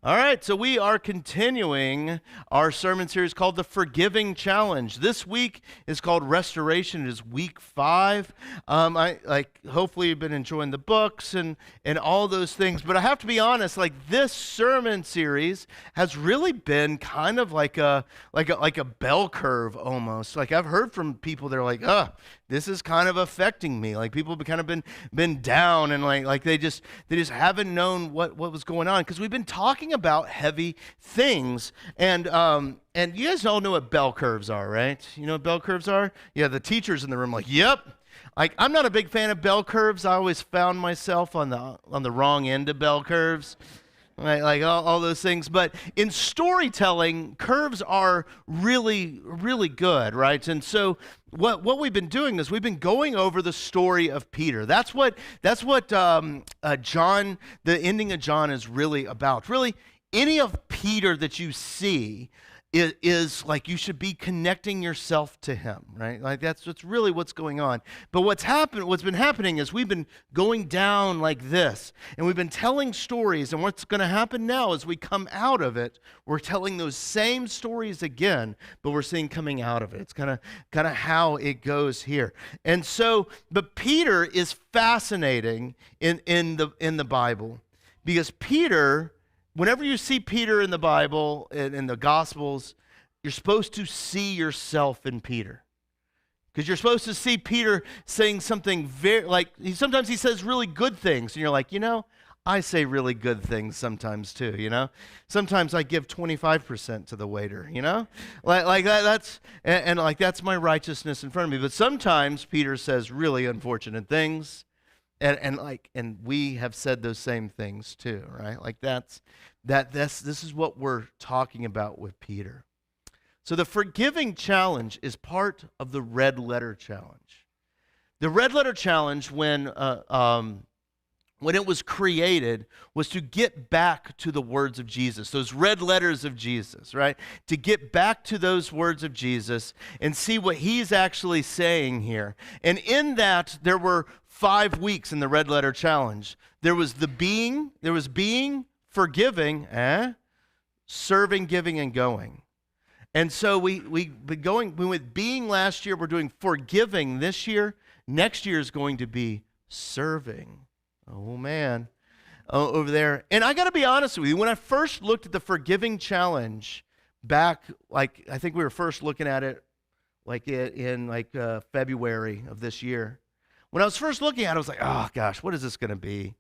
All right, so we are continuing our sermon series called The Forgiving Challenge. This week is called Restoration. It is week 5. Hopefully you've been enjoying the books and all those things. But I have to be honest, this sermon series has really been kind of like a bell curve almost. I've heard from people that are like, this is kind of affecting me. People have kind of been down and they just haven't known what was going on, because we've been talking about heavy things. And you guys all know what bell curves are, right? You know what bell curves are? Yeah, the teachers in the room yep. I'm not a big fan of bell curves. I always found myself on the wrong end of bell curves. Right, all those things. But in storytelling, curves are really, really good, right? And so what we've been doing is we've been going over the story of Peter. That's what John, the ending of John, is really about. Really, any of Peter that you see is you should be connecting yourself to him, right? That's really what's going on. But what's been happening is we've been going down like this, and we've been telling stories, and what's going to happen now as we come out of it, we're telling those same stories again, but we're seeing coming out of it. It's kind of how it goes here. And so, but Peter is fascinating in the Bible, because Peter, whenever you see Peter in the Bible, in the Gospels, you're supposed to see yourself in Peter. Because you're supposed to see Peter saying something sometimes he says really good things, and you're like, I say really good things sometimes too, Sometimes I give 25% to the waiter, that's my righteousness in front of me. But sometimes Peter says really unfortunate things. And we have said those same things too, right? This is what we're talking about with Peter. So the forgiving challenge is part of the red letter challenge. The red letter challenge, when it was created, was to get back to the words of Jesus, those red letters of Jesus, right? To get back to those words of Jesus and see what he's actually saying here. And in that, there were 5 weeks in the red letter challenge. There was being, forgiving, serving, giving, and going. And so we've been going, we went being last year, we're doing forgiving this year. Next year is going to be serving. Oh man, over there. And I got to be honest with you, when I first looked at the forgiving challenge back, I think we were first looking at it in February of this year. When I was first looking at it, I was like, oh gosh, what is this going to be?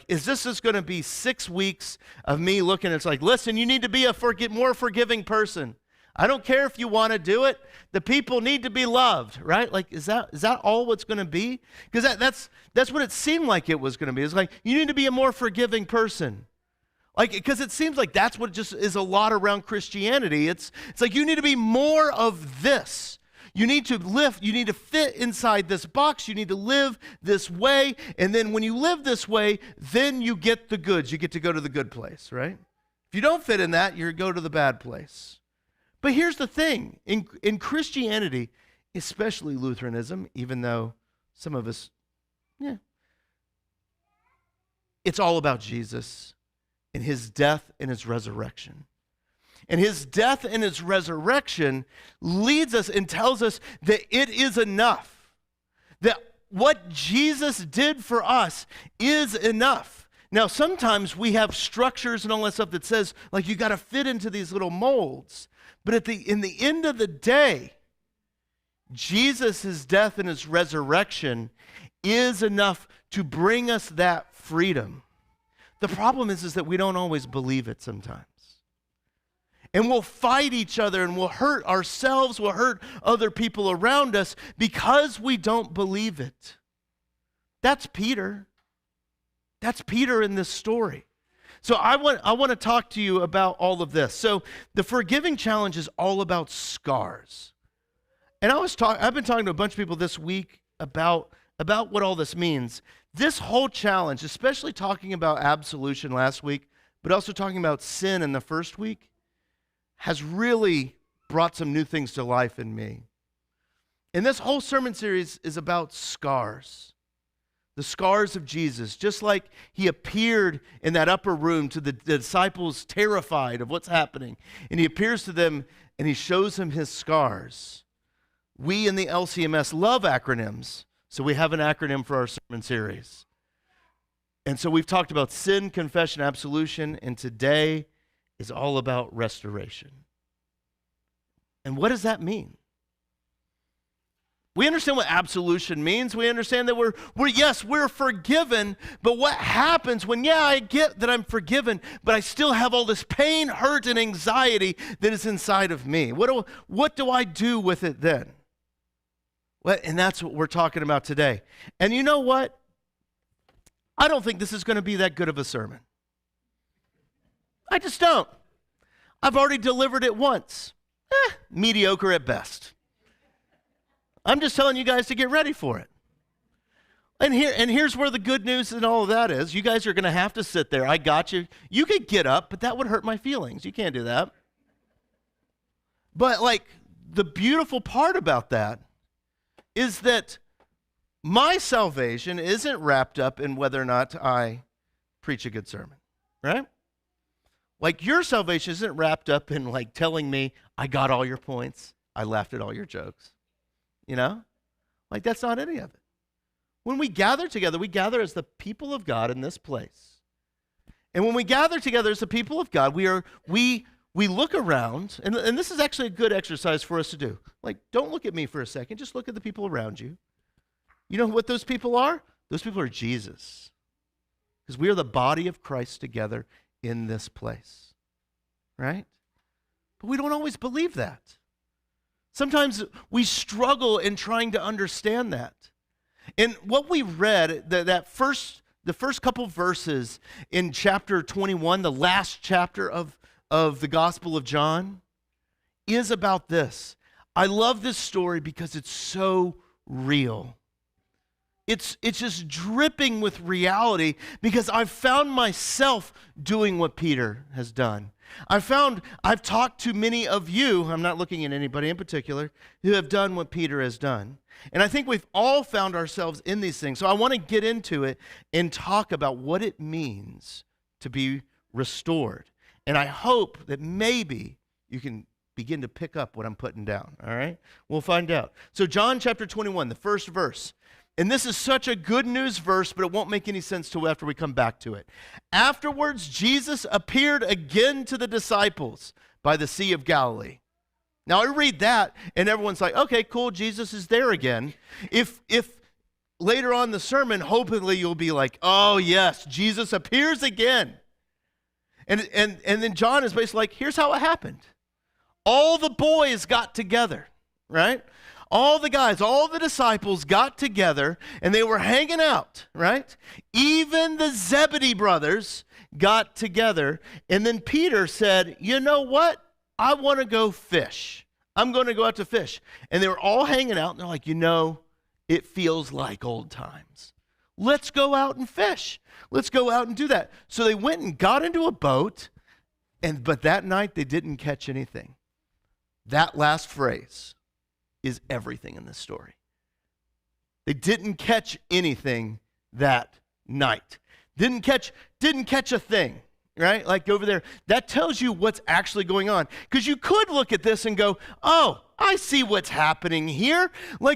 Is this just going to be 6 weeks of me looking? It's listen, you need to be a more forgiving person. I don't care if you want to do it. The people need to be loved, right? Is that all what's going to be? Because that's what it seemed like it was going to be. It's you need to be a more forgiving person. Because it seems like that's what just is a lot around Christianity. It's you need to be more of this. You need to fit inside this box. You need to live this way. And then when you live this way, then you get the goods. You get to go to the good place, right? If you don't fit in that, you go to the bad place. But here's the thing. In Christianity, especially Lutheranism, even though some of us, it's all about Jesus and his death and his resurrection. And his death and his resurrection leads us and tells us that it is enough. That what Jesus did for us is enough. Now, sometimes we have structures and all that stuff that says, you got to fit into these little molds. But in the end of the day, Jesus' death and his resurrection is enough to bring us that freedom. The problem is that we don't always believe it sometimes. And we'll fight each other, and we'll hurt ourselves, we'll hurt other people around us because we don't believe it. That's Peter. That's Peter in this story. So I want to talk to you about all of this. So the forgiving challenge is all about scars. And I've been talking to a bunch of people this week about what all this means. This whole challenge, especially talking about absolution last week, but also talking about sin in the first week, has really brought some new things to life in me. And this whole sermon series is about scars. the scars of Jesus, just like he appeared in that upper room to the disciples terrified of what's happening, and he appears to them and he shows them his scars. We in the LCMS love acronyms, so we have an acronym for our sermon series. And so we've talked about sin, confession, absolution, and today is all about restoration. And what does that mean? We understand what absolution means. We understand that we're forgiven, but what happens when, I get that I'm forgiven, but I still have all this pain, hurt, and anxiety that is inside of me? What do I do with it then? And that's what we're talking about today. And you know what? I don't think this is going to be that good of a sermon. I just don't. I've already delivered it once. Mediocre at best. I'm just telling you guys to get ready for it. And here's where the good news and all of that is. You guys are going to have to sit there. I got you. You could get up, but that would hurt my feelings. You can't do that. But the beautiful part about that is that my salvation isn't wrapped up in whether or not I preach a good sermon, right? Your salvation isn't wrapped up in telling me I got all your points, I laughed at all your jokes. That's not any of it. When we gather together, we gather as the people of God in this place. And when we gather together as the people of God, we look around, and this is actually a good exercise for us to do. Don't look at me for a second, just look at the people around you. You know what those people are? Those people are Jesus. Because we are the body of Christ together in this place, right? But we don't always believe that. Sometimes we struggle in trying to understand that. And what we read, the first couple verses in chapter 21, the last chapter of the Gospel of John, is about this. I love this story because it's so real. It's just dripping with reality because I've found myself doing what Peter has done. I've talked to many of you, I'm not looking at anybody in particular, who have done what Peter has done. And I think we've all found ourselves in these things. So I want to get into it and talk about what it means to be restored. And I hope that maybe you can begin to pick up what I'm putting down, all right? We'll find out. So John chapter 21, the first verse. And this is such a good news verse, but it won't make any sense till after we come back to it. Afterwards, Jesus appeared again to the disciples by the Sea of Galilee. Now, I read that, and everyone's like, okay, cool, Jesus is there again. If later on in the sermon, hopefully you'll be like, oh, yes, Jesus appears again. And then John is basically like, here's how it happened. All the boys got together, right? All the guys, all the disciples got together and they were hanging out, right? Even the Zebedee brothers got together. And then Peter said, you know what? I want to go fish. I'm going to go out to fish. And they were all hanging out and they're like, it feels like old times. Let's go out and fish. Let's go out and do that. So they went and got into a boat, but that night they didn't catch anything. That last phrase is everything in this story. They didn't catch anything that night. Didn't catch a thing, right? Over there. That tells you what's actually going on. Because you could look at this and go, oh, I see what's happening here.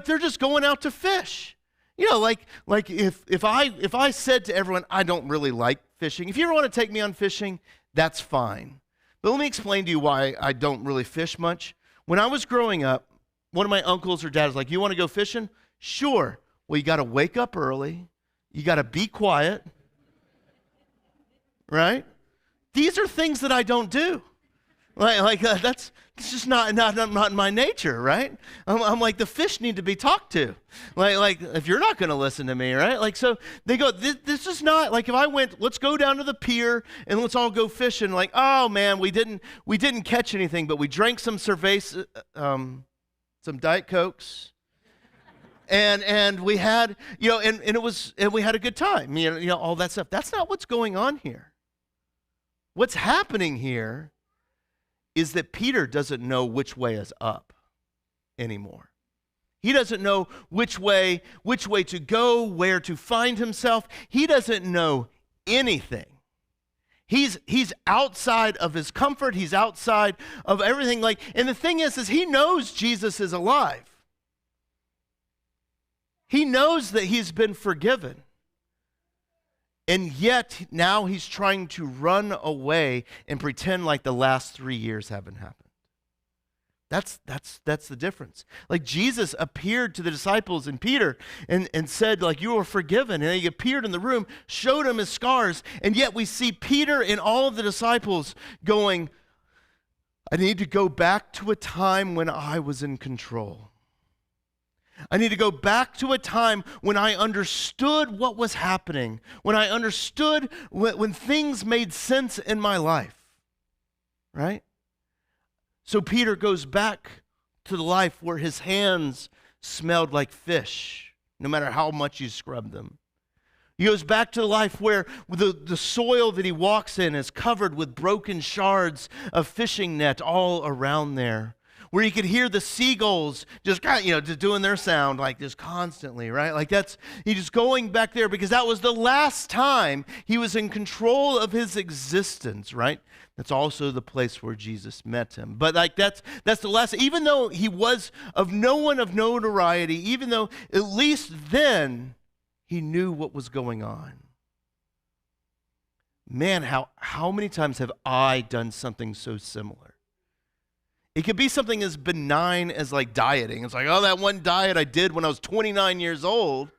They're just going out to fish. If I said to everyone, I don't really like fishing. If you ever want to take me on fishing, that's fine. But let me explain to you why I don't really fish much. When I was growing up, one of my uncles or dads was like, you want to go fishing? Sure. Well, you got to wake up early. You got to be quiet. Right? These are things that I don't do. That's just not in my nature, right? I'm like, the fish need to be talked to. If you're not going to listen to me, right? So they go, this is not, if I went, let's go down to the pier and let's all go fishing. Oh man, we didn't catch anything, but we drank some cerveza, some Diet Cokes, and we had, and we had a good time, all that stuff. That's not what's going on here. What's happening here is that Peter doesn't know which way is up anymore. He doesn't know which way to go, where to find himself. He doesn't know anything. He's outside of his comfort. He's outside of everything. And the thing is he knows Jesus is alive. He knows that he's been forgiven. And yet now he's trying to run away and pretend like the last 3 years haven't happened. That's the difference. Like Jesus appeared to the disciples and Peter and said, like, you are forgiven. And he appeared in the room, showed him his scars. And yet we see Peter and all of the disciples going, I need to go back to a time when I was in control. I need to go back to a time when I understood what was happening, when I understood when things made sense in my life, right? So Peter goes back to the life where his hands smelled like fish, no matter how much you scrub them. He goes back to the life where the soil that he walks in is covered with broken shards of fishing net all around there, where you could hear the seagulls just doing their sound like just constantly, right? Like he's just going back there because that was the last time he was in control of his existence, right? That's also the place where Jesus met him. But that's the last, even though he was of no one of notoriety, even though at least then he knew what was going on. Man, how many times have I done something so similar? It could be something as benign as like dieting. It's like, oh, that one diet I did when I was 29 years old,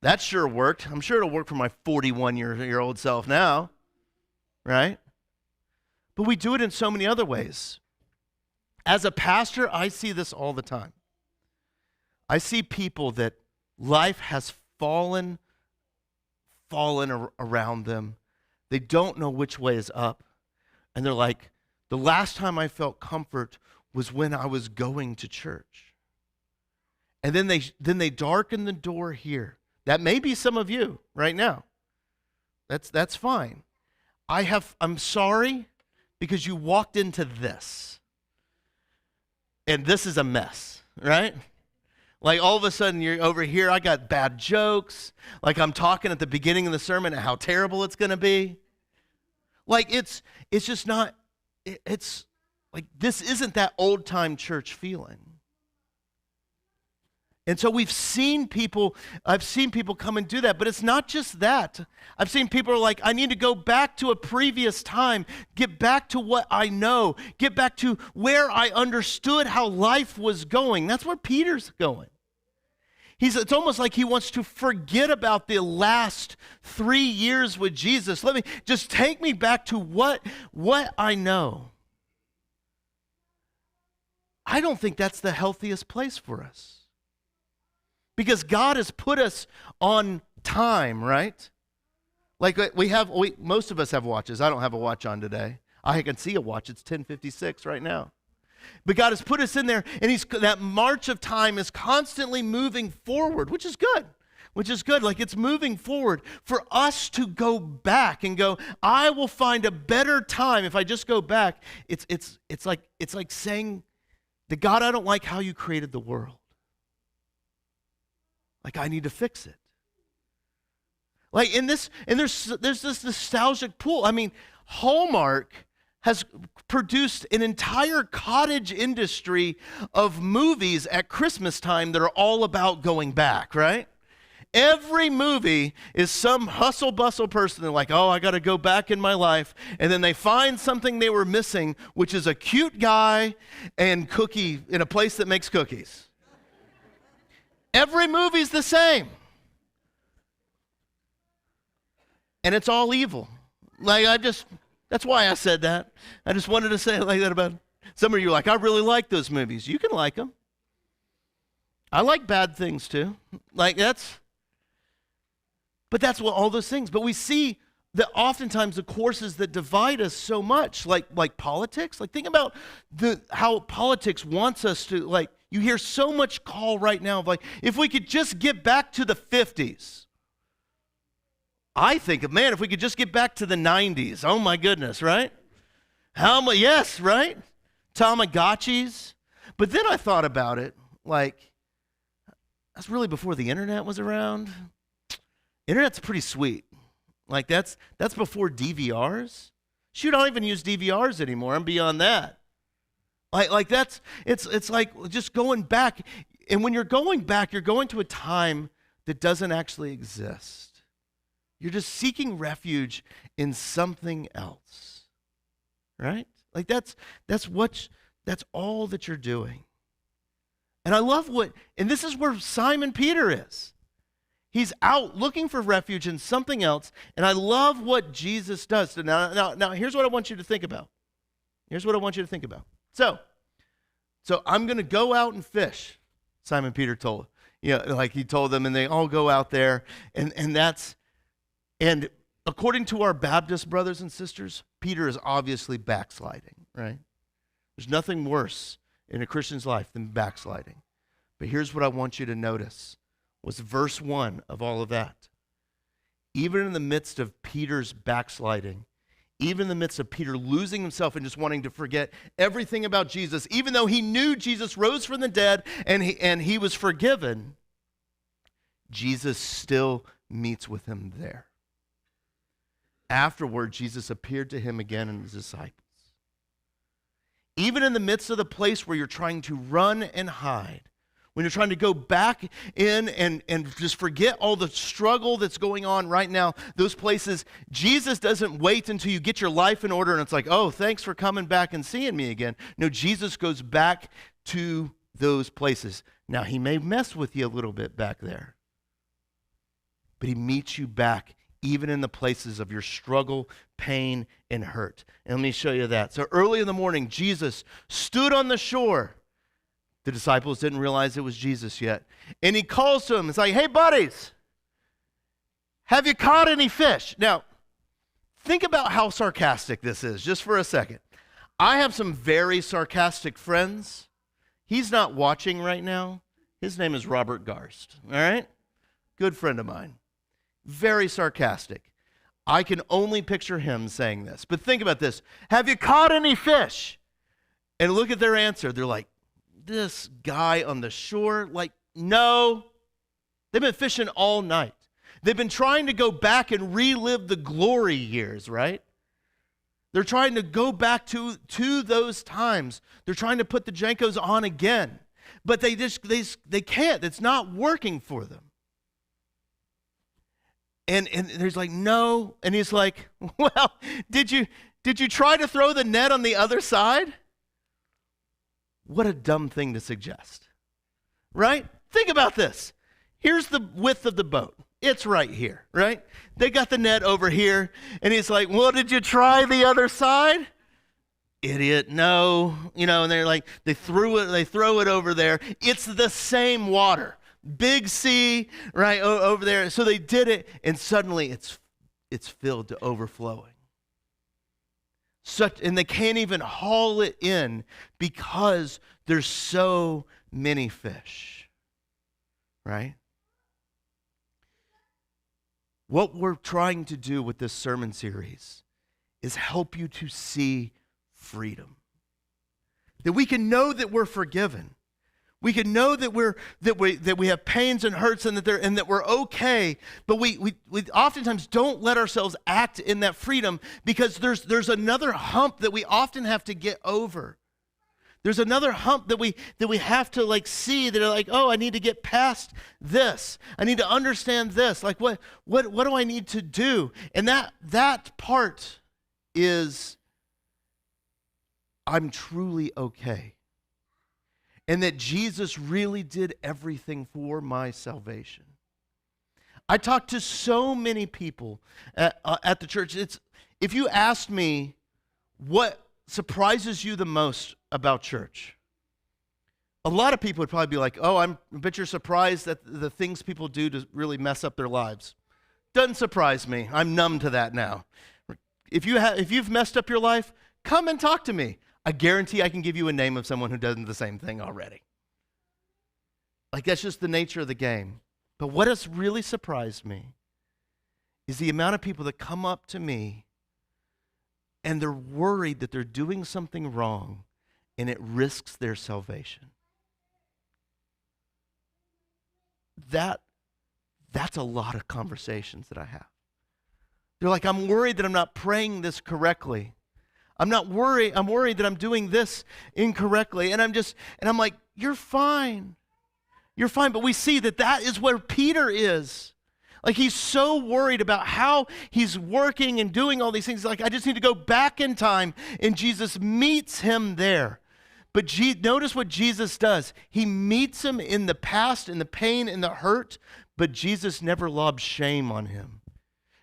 that sure worked. I'm sure it'll work for my 41-year-old self now. Right? But we do it in so many other ways. As a pastor, I see this all the time. I see people that life has fallen around them. They don't know which way is up. And they're like, the last time I felt comfort was when I was going to church. And then they darken the door here. That may be some of you right now. That's fine. I'm sorry because you walked into this. And this is a mess, right? Like all of a sudden you're over here, I got bad jokes. Like I'm talking at the beginning of the sermon and how terrible it's going to be. Like it's just not, it's like this isn't that old time church feeling. And so I've seen people come and do that, but it's not just that. I've seen people are like, I need to go back to a previous time, get back to what I know, get back to where I understood how life was going. That's where Peter's going. It's almost like he wants to forget about the last 3 years with Jesus. Just take me back to what I know. I don't think that's the healthiest place for us. Because God has put us on time, right? Like most of us have watches. I don't have a watch on today. I can see a watch. It's 10:56 right now. But God has put us in there, and that march of time is constantly moving forward, which is good. Like it's moving forward for us to go back and go, I will find a better time if I just go back. It's like saying, the God, I don't like how you created the world. Like I need to fix it. Like there's this nostalgic pull. I mean, Hallmark has produced an entire cottage industry of movies at Christmas time that are all about going back, right? Every movie is some hustle bustle person. They're like, oh, I got to go back in my life. And then they find something they were missing, which is a cute guy and cookie in a place that makes cookies. Every movie's the same. And it's all evil. That's why I said that. I just wanted to say it like that about some of you are like, I really like those movies. You can like them. I like bad things too. But that's what all those things. But we see that oftentimes the courses that divide us so much, like politics. Like think about how politics wants us to, you hear so much call right now of if we could just get back to the 50s. I think, man, if we could just get back to the 90s. Oh my goodness, right? Yes, right? Tamagotchis. But then I thought about it. like, that's really before the internet was around. Internet's pretty sweet. Like, that's before DVRs. Shoot, I don't even use DVRs anymore. I'm beyond that. Like that's, it's like just going back. And when you're going back, you're going to a time that doesn't actually exist. You're just seeking refuge in something else, right? Like that's all that you're doing. And I love and this is where Simon Peter is. He's out looking for refuge in something else, and I love what Jesus does. So now, here's what I want you to think about. So I'm going to go out and fish, Simon Peter told. Like he told them, and they all go out there, and according to our Baptist brothers and sisters, Peter is obviously backsliding, right? There's nothing worse in a Christian's life than backsliding. But here's what I want you to notice, was verse 1 of all of that. Even in the midst of Peter's backsliding, even in the midst of Peter losing himself and just wanting to forget everything about Jesus, even though he knew Jesus rose from the dead and he was forgiven, Jesus still meets with him there. Afterward, Jesus appeared to him again and his disciples. Even in the midst of the place where you're trying to run and hide, when you're trying to go back in and just forget all the struggle that's going on right now, those places, Jesus doesn't wait until you get your life in order and it's like, oh, thanks for coming back and seeing me again. No, Jesus goes back to those places. Now, he may mess with you a little bit back there, but he meets you back even in the places of your struggle, pain, and hurt. And let me show you that. So early in the morning, Jesus stood on the shore. The disciples didn't realize it was Jesus yet. And he calls to them. It's like, hey, buddies, have you caught any fish? Now, think about how sarcastic this is, just for a second. I have some very sarcastic friends. He's not watching right now. His name is Robert Garst, all right? Good friend of mine. Very sarcastic. I can only picture him saying this. But think about this. Have you caught any fish? And look at their answer. They're like, this guy on the shore, like, no. They've been fishing all night. They've been trying to go back and relive the glory years, right? They're trying to go back to those times. They're trying to put the Jankos on again. But they can't. It's not working for them. And there's like, no. And he's like, well, did you try to throw the net on the other side? What a dumb thing to suggest, right? Think about this. Here's the width of the boat. It's right here, right? They got the net over here, and he's like, well, did you try the other side? Idiot, no. And they're like, they throw it over there. It's the same water. Big sea, right, over there. So they did it, and suddenly it's filled to overflowing. And they can't even haul it in because there's so many fish, right? What we're trying to do with this sermon series is help you to see freedom. That we can know that we're forgiven. We can know that we have pains and hurts and that we're okay, but we oftentimes don't let ourselves act in that freedom because there's another hump that we often have to get over. There's another hump that we have to see that are like, oh, I need to get past this. I need to understand this. Like what do I need to do? And that part is I'm truly okay. And that Jesus really did everything for my salvation. I talked to so many people at the church. If you asked me what surprises you the most about church, a lot of people would probably be like, oh, I bet you're surprised at the things people do to really mess up their lives. Doesn't surprise me. I'm numb to that now. If you've messed up your life, come and talk to me. I guarantee I can give you a name of someone who does the same thing already. Like, that's just the nature of the game. But what has really surprised me is the amount of people that come up to me and they're worried that they're doing something wrong and it risks their salvation. that's a lot of conversations that I have. They're like, I'm worried that I'm not praying this correctly. I'm worried that I'm doing this incorrectly. And I'm like, you're fine. You're fine. But we see that is where Peter is. Like, he's so worried about how he's working and doing all these things. Like, I just need to go back in time. And Jesus meets him there. But notice what Jesus does. He meets him in the past, in the pain, in the hurt. But Jesus never lobs shame on him.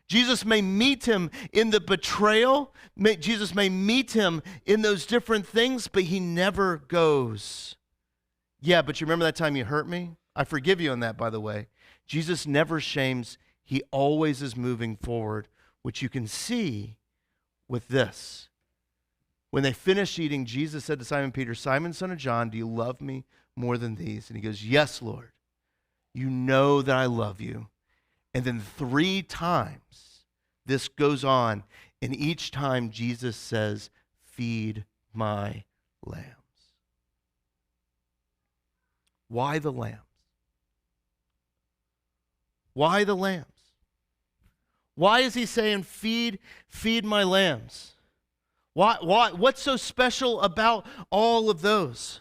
Jesus may meet him in the betrayal. Jesus may meet him in those different things. But he never goes, yeah, but you remember that time you hurt me? I forgive you on that, by the way. Jesus never shames. He always is moving forward, which you can see with this. When they finished eating, Jesus said to Simon Peter, Simon, son of John, do you love me more than these? And he goes, yes, Lord. You know that I love you. And then 3 times this goes on. And each time Jesus says, feed my lambs. Why the lambs? Why the lambs? Why is he saying, feed my lambs? Why? What's so special about all of those?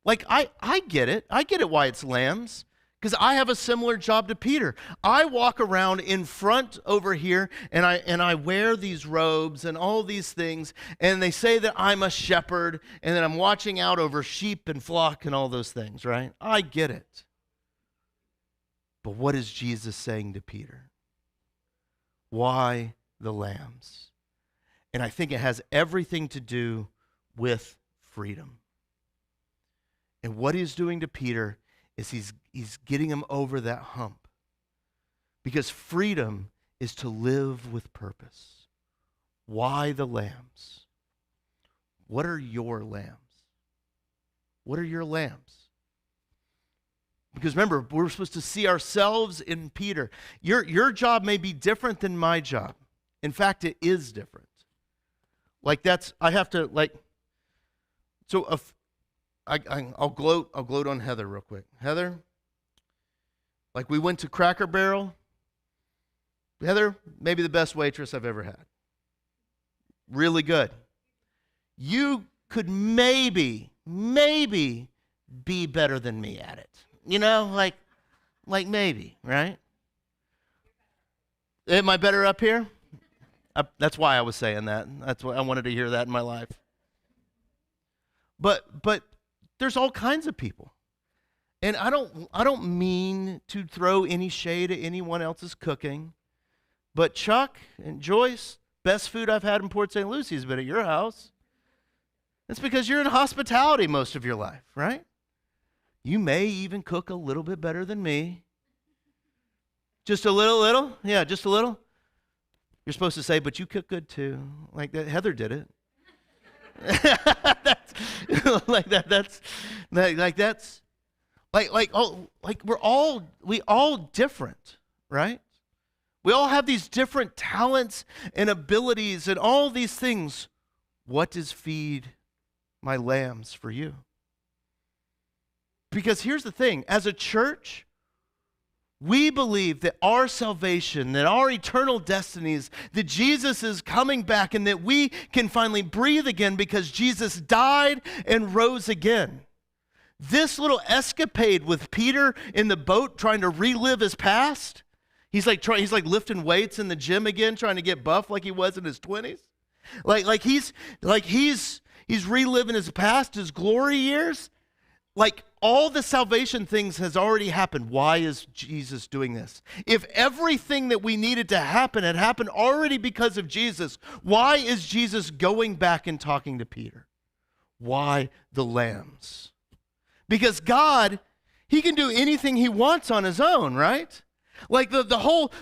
Like, I get it. I get it why it's lambs. Because I have a similar job to Peter. I walk around in front over here, and I wear these robes and all these things, and they say that I'm a shepherd, and that I'm watching out over sheep and flock and all those things, right? I get it. But what is Jesus saying to Peter? Why the lambs? And I think it has everything to do with freedom. And what he's doing to Peter is he's getting him over that hump. Because freedom is to live with purpose. Why the lambs? What are your lambs? What are your lambs? Because remember, we're supposed to see ourselves in Peter. Your job may be different than my job. In fact, it is different. Like I'll gloat on Heather real quick. Heather, like we went to Cracker Barrel. Heather, maybe the best waitress I've ever had. Really good. You could maybe be better than me at it. You know, like maybe, right? Am I better up here? That's why I was saying that. That's why I wanted to hear that in my life. But there's all kinds of people. And I don't mean to throw any shade at anyone else's cooking. But Chuck and Joyce, best food I've had in Port St. Lucie has been at your house. It's because you're in hospitality most of your life, right? You may even cook a little bit better than me. Just a little? Yeah, just a little. You're supposed to say, but you cook good too. Like that, Heather did it. We all different, right? We all have these different talents and abilities and all these things. What does feed my lambs for you? Because here's the thing, as a church, we believe that our salvation, that our eternal destinies, that Jesus is coming back and that we can finally breathe again because Jesus died and rose again. This little escapade with Peter in the boat trying to relive his past, he's like lifting weights in the gym again, trying to get buff like he was in his 20s. He's reliving his past, his glory years. Like all the salvation things has already happened. Why is Jesus doing this? If everything that we needed to happen had happened already because of Jesus, why is Jesus going back and talking to Peter? Why the lambs? Because God, he can do anything he wants on his own, right? Like the whole,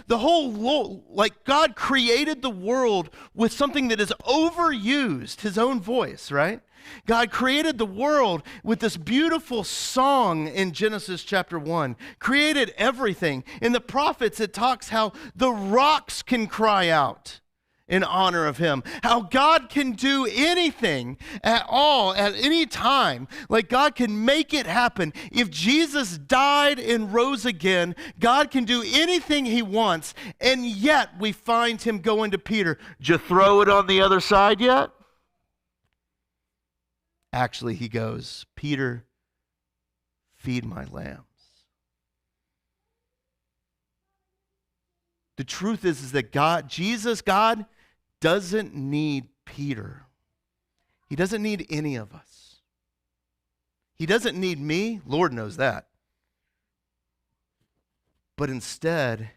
like God created the world with something that is overused, his own voice, right? God created the world with this beautiful song in Genesis chapter 1, created everything. In the prophets, it talks how the rocks can cry out in honor of him. How God can do anything at all, at any time. Like God can make it happen. If Jesus died and rose again, God can do anything he wants. And yet we find him going to Peter. Did you throw it on the other side yet? Actually, he goes, Peter, feed my lambs. The truth is that God doesn't need Peter. He doesn't need any of us. He doesn't need me. Lord knows that. But instead,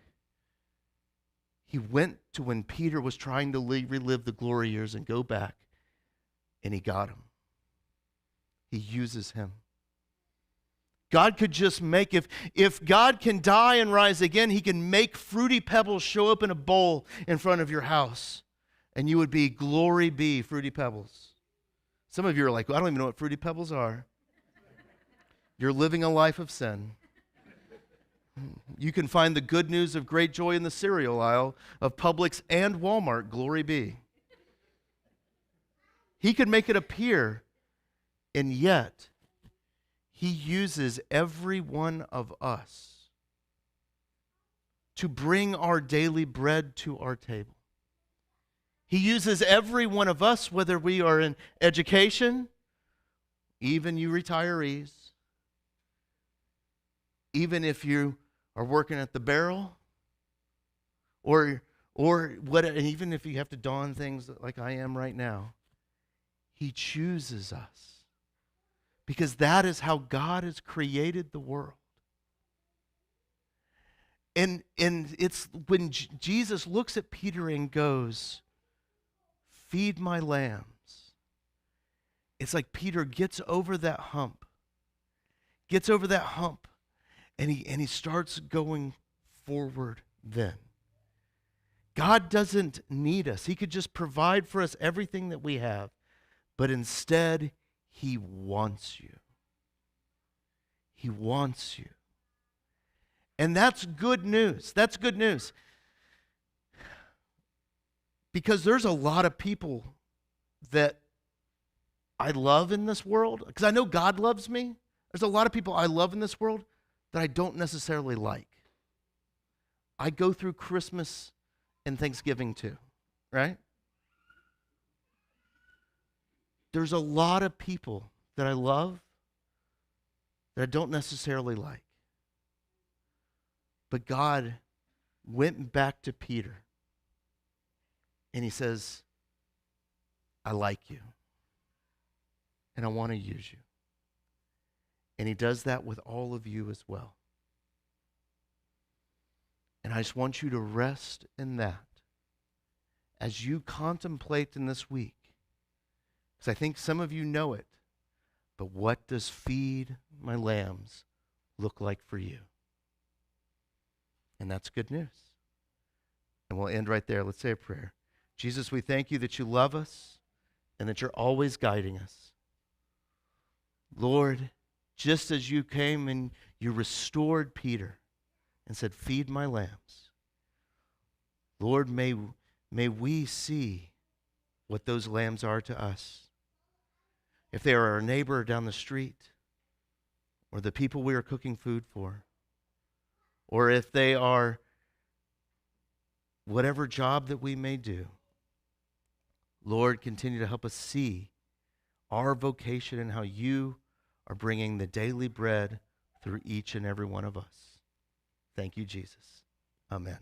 he went to when Peter was trying to relive the glory years and go back, and he got him. He uses him. God could just make, if God can die and rise again, he can make Fruity Pebbles show up in a bowl in front of your house. And you would be, glory be, Fruity Pebbles. Some of you are like, well, I don't even know what Fruity Pebbles are. You're living a life of sin. You can find the good news of great joy in the cereal aisle of Publix and Walmart, glory be. He could make it appear, and yet he uses every one of us to bring our daily bread to our table. He uses every one of us, whether we are in education, even you retirees, even if you are working at the barrel, or what, and even if you have to don things like I am right now, he chooses us. Because that is how God has created the world. And it's when Jesus looks at Peter and goes, feed my lambs. It's like Peter gets over that hump. And he starts going forward then. God doesn't need us. He could just provide for us everything that we have. But instead, he wants you. He wants you. And that's good news. That's good news. Because there's a lot of people that I love in this world. Because I know God loves me. There's a lot of people I love in this world that I don't necessarily like. I go through Christmas and Thanksgiving too, right? There's a lot of people that I love that I don't necessarily like. But God went back to Peter and he says, I like you and I want to use you. And he does that with all of you as well. And I just want you to rest in that as you contemplate in this week. Because I think some of you know it. But what does feed my lambs look like for you? And that's good news. And we'll end right there. Let's say a prayer. Jesus, we thank you that you love us and that you're always guiding us. Lord, just as you came and you restored Peter and said, feed my lambs. Lord, may we see what those lambs are to us. If they are our neighbor down the street, or the people we are cooking food for, or if they are whatever job that we may do, Lord, continue to help us see our vocation and how you are bringing the daily bread through each and every one of us. Thank you, Jesus. Amen.